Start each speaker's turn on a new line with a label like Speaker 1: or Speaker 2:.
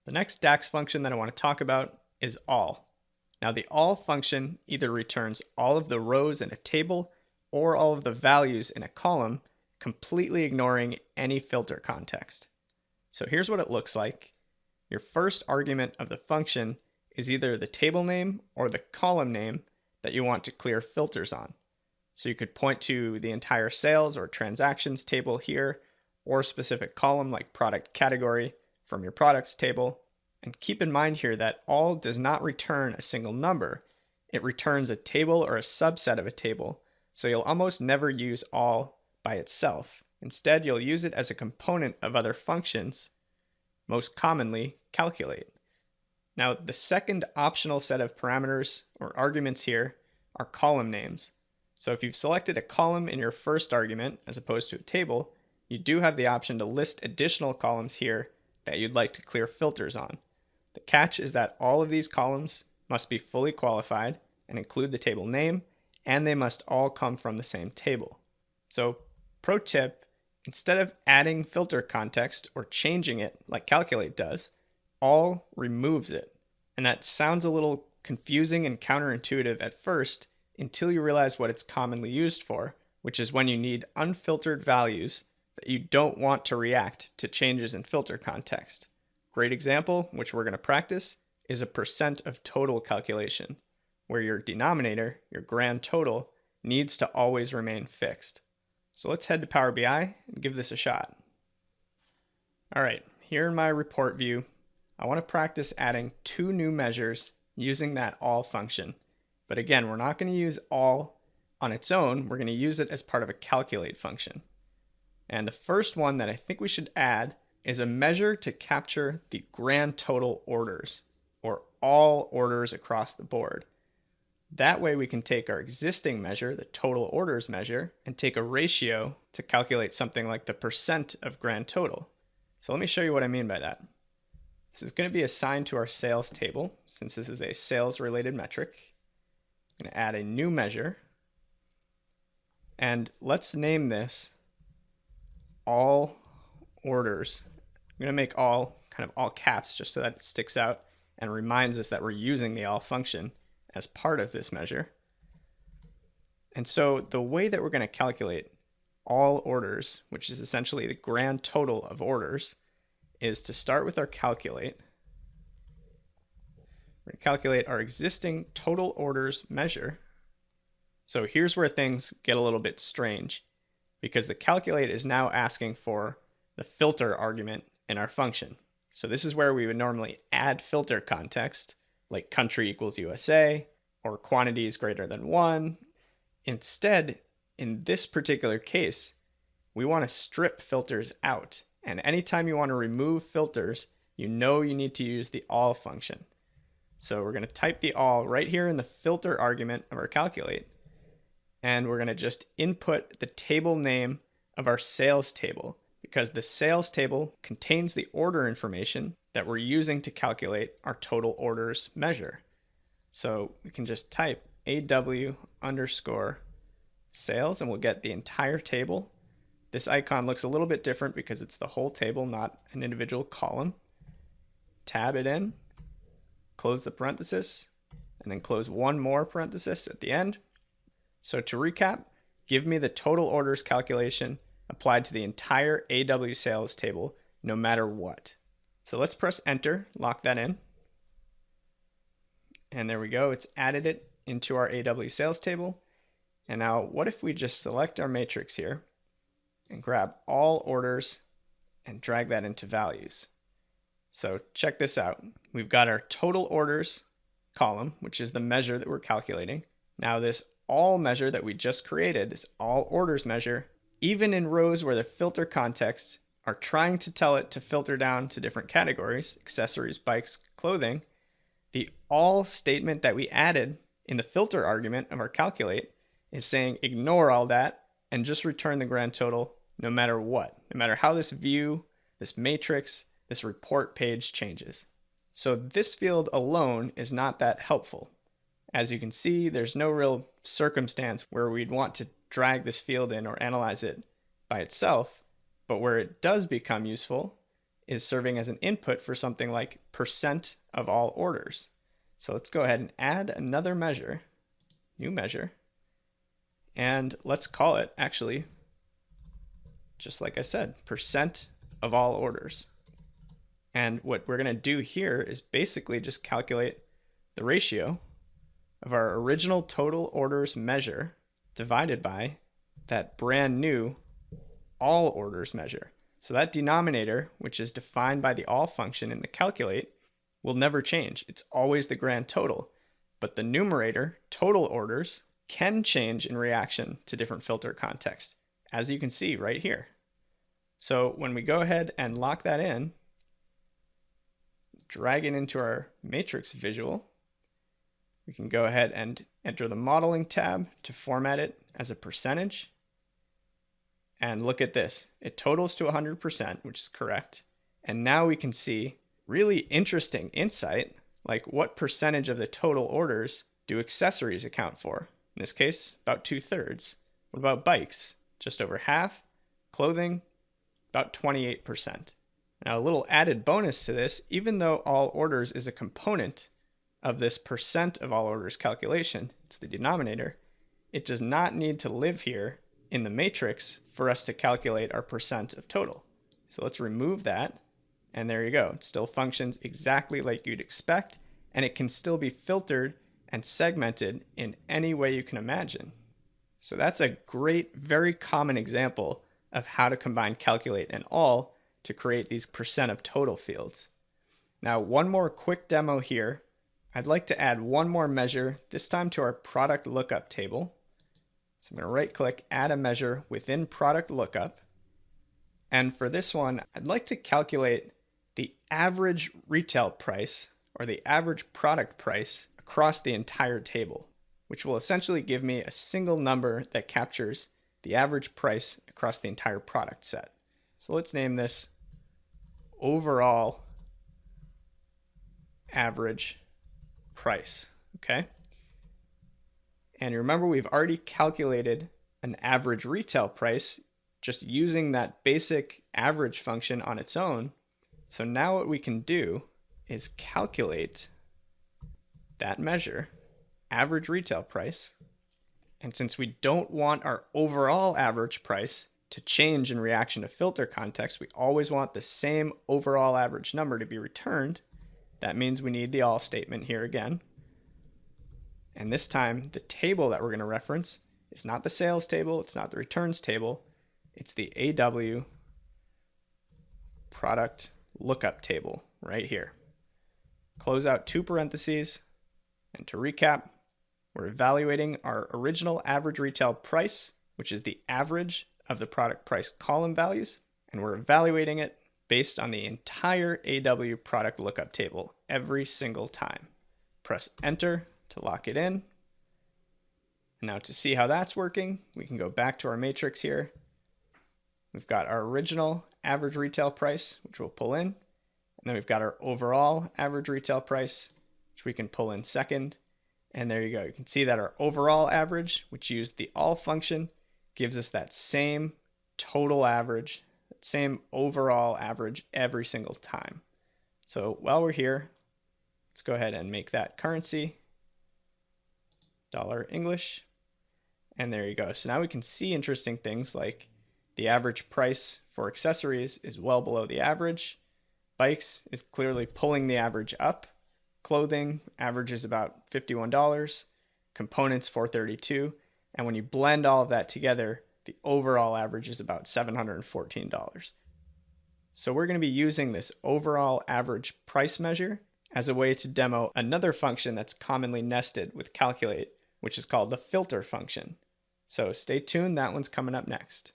Speaker 1: The next DAX function that I want to talk about is all. Now the all function either returns all of the rows in a table or all of the values in a column, completely ignoring any filter context. So here's what it looks like. Your first argument of the function is either the table name or the column name that you want to clear filters on. So you could point to the entire sales or transactions table here, or a specific column like product category from your products table. And keep in mind here that all does not return a single number. It returns a table or a subset of a table. So you'll almost never use all by itself. Instead, you'll use it as a component of other functions, most commonly calculate. Now, the second optional set of parameters or arguments here are column names. So if you've selected a column in your first argument as opposed to a table, you do have the option to list additional columns here that you'd like to clear filters on. The catch is that all of these columns must be fully qualified and include the table name, and they must all come from the same table. So, pro tip, instead of adding filter context or changing it like calculate does, all removes it. And that sounds a little confusing and counterintuitive at first until you realize what it's commonly used for, which is when you need unfiltered values that you don't want to react to changes in filter context. Great example, which we're going to practice, is a percent of total calculation, where your denominator, your grand total, needs to always remain fixed. So let's head to Power BI and give this a shot. All right, here in my report view, I want to practice adding two new measures using that all function. But again, we're not going to use all on its own. We're going to use it as part of a calculate function. And the first one that I think we should add is a measure to capture the grand total orders, or all orders across the board. That way we can take our existing measure, the total orders measure, and take a ratio to calculate something like the percent of grand total. So let me show you what I mean by that. This is going to be assigned to our sales table, since this is a sales related metric. I'm going to add a new measure, and let's name this all orders. I'm going to make all kind of all caps just so that it sticks out and reminds us that we're using the all function as part of this measure. And so the way that we're going to calculate all orders, which is essentially the grand total of orders, is to start with our calculate. We're going to calculate our existing total orders measure. So here's where things get a little bit strange, because the calculate is now asking for the filter argument in our function. So this is where we would normally add filter context, like country equals USA, or quantity is greater than 1. Instead, in this particular case, we want to strip filters out. And anytime you want to remove filters, you know you need to use the all function. So we're going to type the all right here in the filter argument of our calculate. And we're going to just input the table name of our sales table, because the sales table contains the order information that we're using to calculate our total orders measure. So we can just type AW underscore sales and we'll get the entire table. This icon looks a little bit different because it's the whole table, not an individual column. Tab it in, close the parenthesis, and then close one more parenthesis at the end. So to recap, give me the total orders calculation applied to the entire AW sales table, no matter what. So let's press enter, lock that in. And there we go, it's added it into our AW sales table. And now what if we just select our matrix here and grab all orders and drag that into values. So check this out. We've got our total orders column, which is the measure that we're calculating. Now this all measure that we just created, this all orders measure, even in rows where the filter contexts are trying to tell it to filter down to different categories, accessories, bikes, clothing, the all statement that we added in the filter argument of our calculate is saying ignore all that and just return the grand total no matter what, no matter how this view, this matrix, this report page changes. So this field alone is not that helpful. As you can see, there's no real circumstance where we'd want to drag this field in or analyze it by itself, but where it does become useful is serving as an input for something like percent of all orders. So let's go ahead and add another measure, new measure, and let's call it actually, just like I said, percent of all orders. And what we're going to do here is basically just calculate the ratio of our original total orders measure divided by that brand new all orders measure. So that denominator, which is defined by the all function in the calculate, will never change. It's always the grand total. But the numerator, total orders, can change in reaction to different filter contexts, as you can see right here. So when we go ahead and lock that in, drag it into our matrix visual, we can go ahead and enter the modeling tab to format it as a percentage. And look at this, it totals to 100%, which is correct. And now we can see really interesting insight, like what percentage of the total orders do accessories account for? In this case, about 2/3. What about bikes? Just over half. Clothing, about 28%. Now a little added bonus to this, even though all orders is a component of this percent of all orders calculation, it's the denominator, it does not need to live here in the matrix for us to calculate our percent of total. So let's remove that, and there you go. It still functions exactly like you'd expect, and it can still be filtered and segmented in any way you can imagine. So that's a great, very common example of how to combine calculate and all to create these percent of total fields. Now, one more quick demo here. I'd like to add one more measure, this time to our product lookup table. So I'm going to right click, add a measure within product lookup. And for this one, I'd like to calculate the average retail price or the average product price across the entire table, which will essentially give me a single number that captures the average price across the entire product set. So let's name this overall average price, okay? And remember, we've already calculated an average retail price just using that basic average function on its own. So now what we can do is calculate that measure, average retail price. And since we don't want our overall average price to change in reaction to filter context, we always want the same overall average number to be returned. That means we need the all statement here again. And this time, the table that we're going to reference is not the sales table, it's not the returns table, it's the AW product lookup table right here. Close out two parentheses, and to recap, we're evaluating our original average retail price, which is the average of the product price column values, and we're evaluating it based on the entire AW product lookup table every single time. Press enter to lock it in. And now to see how that's working, we can go back to our matrix here. We've got our original average retail price, which we'll pull in. And then we've got our overall average retail price, which we can pull in second. And there you go. You can see that our overall average, which used the all function, gives us that same total average, that same overall average every single time. So while we're here, let's go ahead and make that currency $English. And there you go. So now we can see interesting things like the average price for accessories is well below the average. Bikes is clearly pulling the average up. Clothing average is about $51. Components $432. And when you blend all of that together, the overall average is about $714. So we're going to be using this overall average price measure as a way to demo another function that's commonly nested with calculate, which is called the filter function. So stay tuned, that one's coming up next.